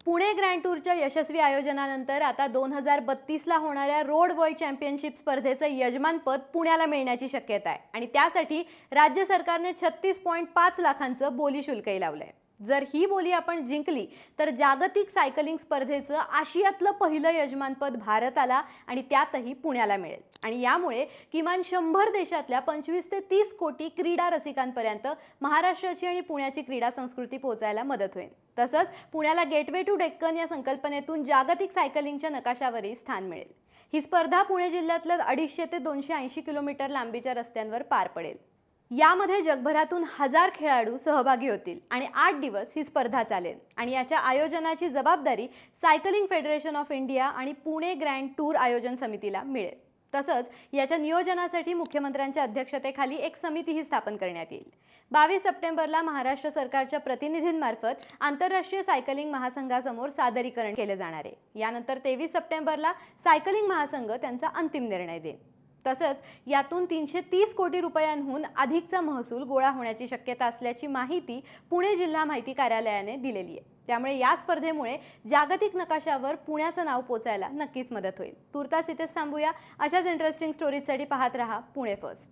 Pune grand टूरच्या यशस्वी आयोजनानंतर आता 2032ला होणाऱ्या road world championship स्पर्धेचं यजमानपद पुण्याला मिळण्याची शक्यता आहे आणि त्यासाठी राज्य सरकारने 36.5 लाखांचं बोली शुल्कही लावलंय। जर ही बोली आपण जिंकली तर जागतिक सायकलिंग स्पर्धेचं आशियातलं पहिलं यजमानपद भारताला आणि त्यातही पुण्याला मिळेल आणि यामुळे किमान 100 देशातल्या 25 ते 30 कोटी क्रीडा रसिकांपर्यंत महाराष्ट्राची आणि पुण्याची क्रीडा संस्कृती पोहोचायला मदत होईल। तसंच पुण्याला गेटवे टू डेक्कन या संकल्पनेतून जागतिक सायकलिंगच्या नकाशावरही स्थान मिळेल। ही स्पर्धा पुणे जिल्ह्यातल्या 250 ते 280 किलोमीटर लांबीच्या रस्त्यांवर पार पडेल। यामध्ये जगभरातून 1000 खेळाडू सहभागी होतील आणि 8 दिवस ही स्पर्धा चालेल आणि याच्या आयोजनाची जबाबदारी सायकलिंग फेडरेशन ऑफ इंडिया आणि पुणे ग्रँड टूर आयोजन समितीला मिळेल। तसंच याच्या नियोजनासाठी मुख्यमंत्र्यांच्या अध्यक्षतेखाली एक समितीही स्थापन करण्यात येईल। 22 सप्टेंबरला महाराष्ट्र सरकारच्या प्रतिनिधींमार्फत आंतरराष्ट्रीय सायकलिंग महासंघासमोर सादरीकरण केले जाणार आहे। यानंतर 23 सप्टेंबरला सायकलिंग महासंघ त्यांचा अंतिम निर्णय देईल। तसंच यातून 330 कोटी रुपयांहून अधिकचा महसूल गोळा होण्याची शक्यता असल्याची माहिती पुणे जिल्हा माहिती कार्यालयाने दिलेली आहे। त्यामुळे या स्पर्धेमुळे जागतिक नकाशावर पुण्याचं नाव पोचायला नक्कीच मदत होईल। तुर्तास इथेच थांबूया। अशाच इंटरेस्टिंग स्टोरीजसाठी पाहत रहा पुणे फर्स्ट।